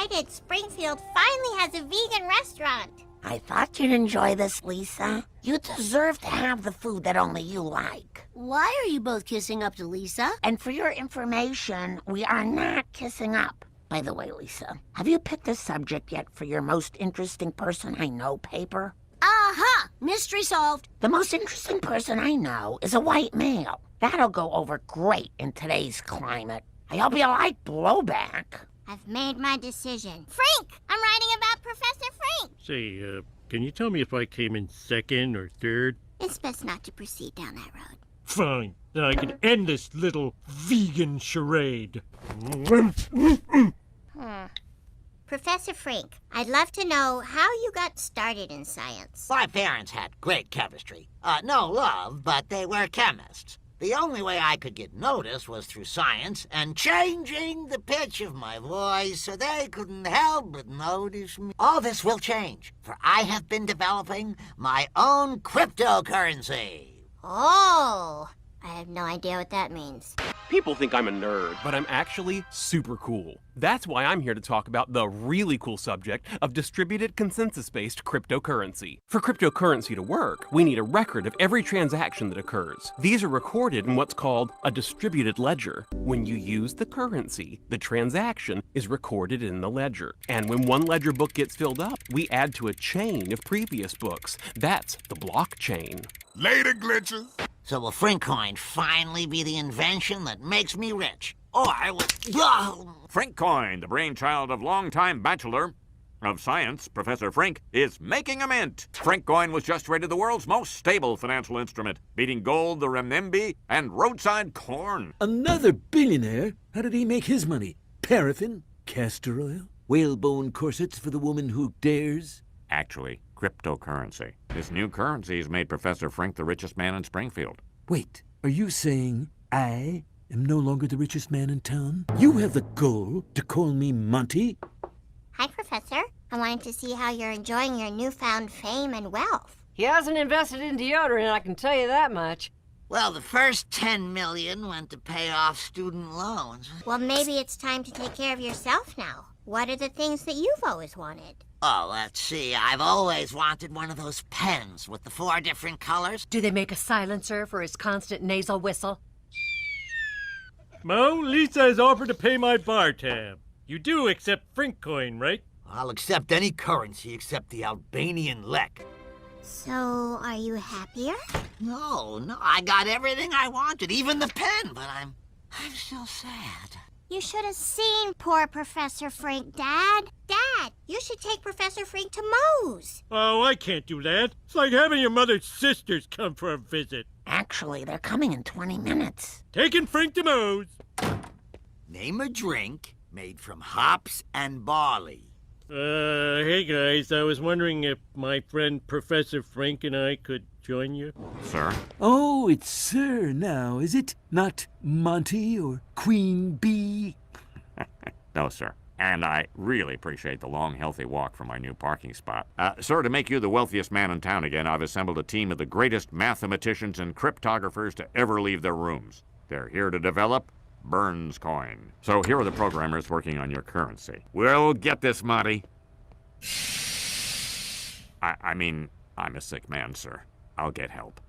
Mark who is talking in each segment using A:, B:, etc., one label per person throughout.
A: excited. Springfield finally has a vegan restaurant.
B: I thought you'd enjoy this, Lisa. You deserve to have the food that only you like.
C: Why are you both kissing up to Lisa?
B: And for your information, we are not kissing up. By the way, Lisa, have you picked a subject yet for your most interesting person I know paper?
C: Aha! Mystery solved.
B: The most interesting person I know is a white male. That'll go over great in today's climate. I hope you like blowback.
A: I've made my decision. Frank! I'm writing about Professor Frank!
D: Say, can you tell me if I came in second or third?
A: It's best not to proceed down that road.
D: Fine. Then I can end this little vegan charade.
A: Professor Frank, I'd love to know how you got started in science.
E: My parents had great chemistry. No love, but they were chemists. The only way I could get noticed was through science and changing the pitch of my voice so they couldn't help but notice me. All this will change, for I have been developing my own cryptocurrency.
A: Oh, I have no idea what that means.
F: People think I'm a nerd, but I'm actually super cool. That's why I'm here to talk about the really cool subject of distributed consensus-based cryptocurrency. For cryptocurrency to work, we need a record of every transaction that occurs. These are recorded in what's called a distributed ledger. When you use the currency, the transaction is recorded in the ledger. And when one ledger book gets filled up, we add to a chain of previous books. That's the blockchain.
G: Later, glitches.
E: So will Frankcoin finally be the invention that makes me rich? Or will...
H: Frankcoin, the brainchild of longtime Bachelor of Science, Professor Frank, is making a mint. Frankcoin was just rated the world's most stable financial instrument, beating gold, the renminbi, and roadside corn.
I: Another billionaire? How did he make his money? Paraffin? Castor oil? Whalebone corsets for the woman who dares?
H: Actually, cryptocurrency. This new currency has made Professor Frank the richest man in Springfield.
I: Wait, are you saying I am no longer the richest man in town? You have the goal to call me Monty?
A: Hi, Professor. I wanted to see how you're enjoying your newfound fame and wealth.
J: He hasn't invested in deodorant, I can tell you that much.
E: Well, the first 10 million went to pay off student loans.
A: Well, maybe it's time to take care of yourself now. What are the things that you've always wanted?
E: Oh, let's see. I've always wanted one of those pens with the 4 different colors.
J: Do they make a silencer for his constant nasal whistle?
D: Mo, Lisa has offered to pay my bar tab. You do accept Frankcoin, right?
E: I'll accept any currency except the Albanian lek.
A: So, are you happier?
E: No, I got everything I wanted, even the pen, but I'm still sad.
A: You should have seen poor Professor Frank, Dad. Dad, you should take Professor Frank to Moe's.
D: Oh, I can't do that. It's like having your mother's sisters come for a visit.
B: Actually, they're coming in 20 minutes.
D: Taking Frank to Moe's.
E: Name a drink made from hops and barley.
D: Hey guys, I was wondering if my friend Professor Frank and I could join you.
H: Sir?
I: Oh, it's Sir now, is it? Not Monty or Queen Bee?
H: No, sir. And I really appreciate the long, healthy walk from my new parking spot. Sir, to make you the wealthiest man in town again, I've assembled a team of the greatest mathematicians and cryptographers to ever leave their rooms. They're here to develop Burns coin. So here are the programmers working on your currency. We'll get this, Monty. I mean, I'm a sick man, sir. I'll get help.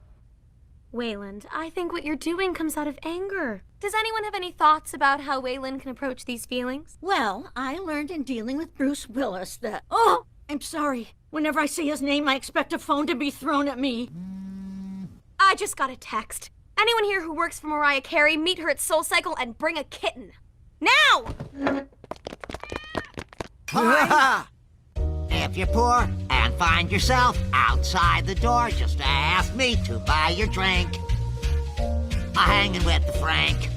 K: Wayland, I think what you're doing comes out of anger. Does anyone have any thoughts about how Wayland can approach these feelings?
C: Well, I learned in dealing with Bruce Willis that... Oh, I'm sorry. Whenever I see his name, I expect a phone to be thrown at me.
K: I just got a text. Anyone here who works for Mariah Carey, meet her at SoulCycle and bring a kitten. Now!
E: If you're poor and find yourself outside the door, just ask me to buy your drink. I'm hanging with the Frank.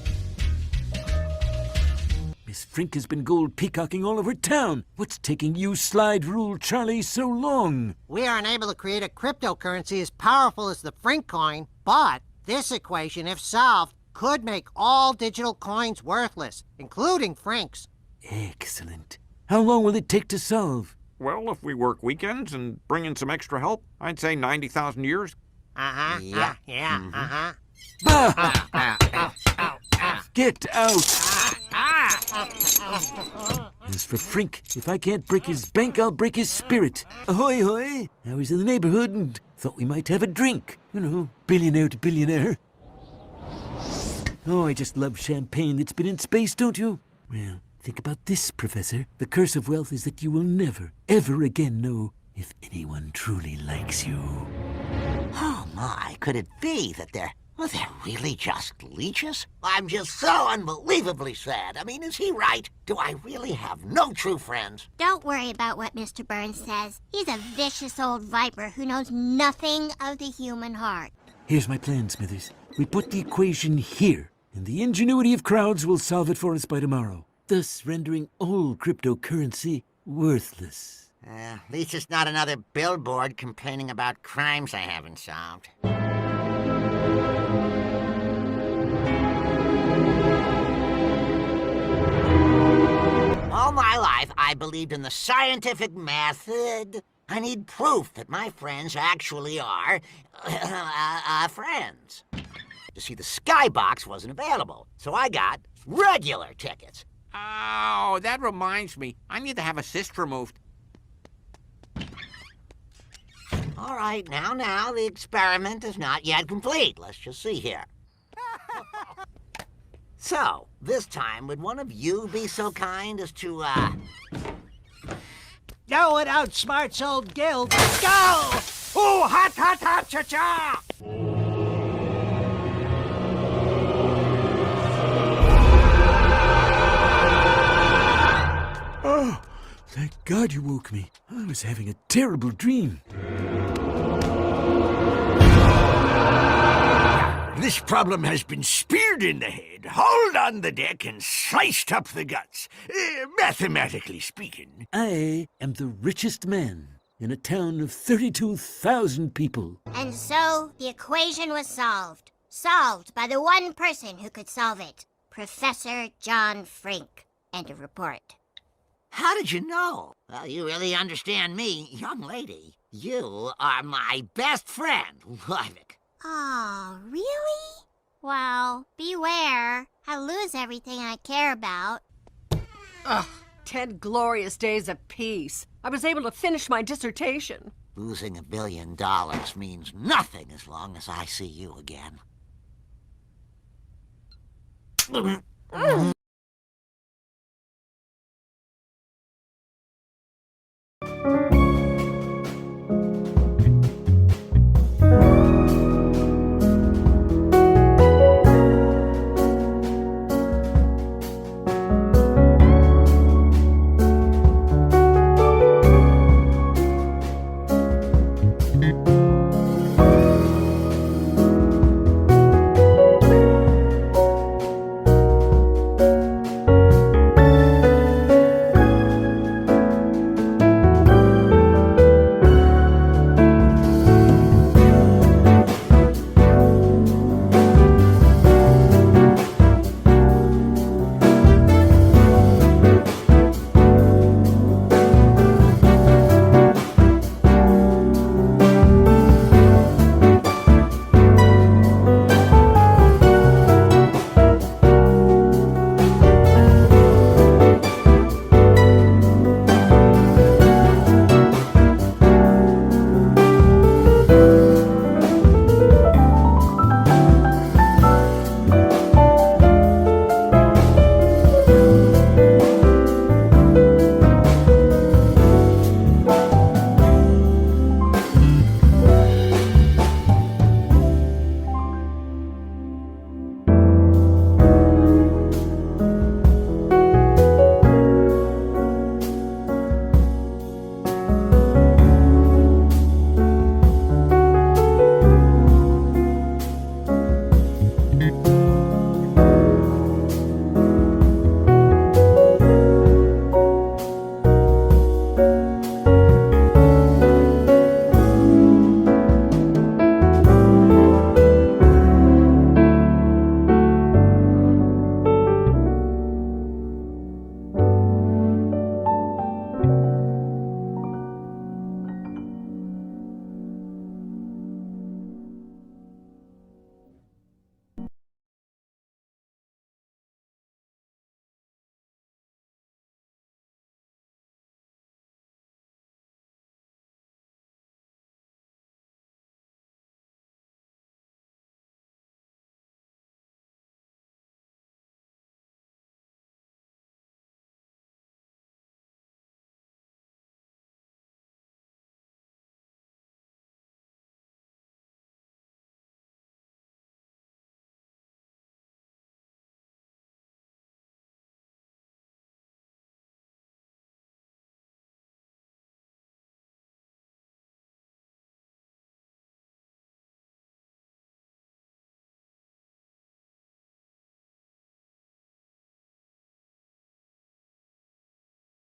I: Miss Frink has been gold peacocking all over town. What's taking you, Slide Rule Charlie, so long?
L: We are unable to create a cryptocurrency as powerful as the Frank coin, but this equation, if solved, could make all digital coins worthless, including Frank's.
I: Excellent. How long will it take to solve?
H: Well, if we work weekends and bring in some extra help, I'd say 90,000 years.
I: Get out! As for Frink, if I can't break his bank, I'll break his spirit. Ahoy, hoy! I was in the neighborhood and thought we might have a drink. You know, billionaire to billionaire. Oh, I just love champagne that's been in space, don't you? Well, think about this, Professor. The curse of wealth is that you will never, ever again know if anyone truly likes you.
E: Oh my, could it be that they're really just leeches? I'm just so unbelievably sad. I mean, is he right? Do I really have no true friends?
A: Don't worry about what Mr. Burns says. He's a vicious old viper who knows nothing of the human heart.
I: Here's my plan, Smithers. We put the equation here, and the ingenuity of crowds will solve it for us by tomorrow, thus rendering all cryptocurrency worthless.
E: At least it's not another billboard complaining about crimes I haven't solved. All my life, I believed in the scientific method. I need proof that my friends actually are friends. You see, the skybox wasn't available, so I got regular tickets.
H: Oh, that reminds me. I need to have a cyst removed.
E: All right, now, the experiment is not yet complete. Let's just see here. So, this time, would one of you be so kind as to,
L: No one outsmarts old Gil. Go!
E: Ooh, hot, cha-cha!
I: Oh, thank God you woke me. I was having a terrible dream.
G: This problem has been speared in the head, hauled on the deck, and sliced up the guts. Mathematically speaking.
I: I am the richest man in a town of 32,000 people.
A: And so the equation was solved. Solved by the one person who could solve it. Professor John Frink. End of report.
E: How did you know? Well, you really understand me, young lady. You are my best friend, Livik.
A: Oh, really? Well, beware. I'll lose everything I care about.
J: Ugh, 10 glorious days of peace. I was able to finish my dissertation.
E: Losing $1 billion means nothing as long as I see you again.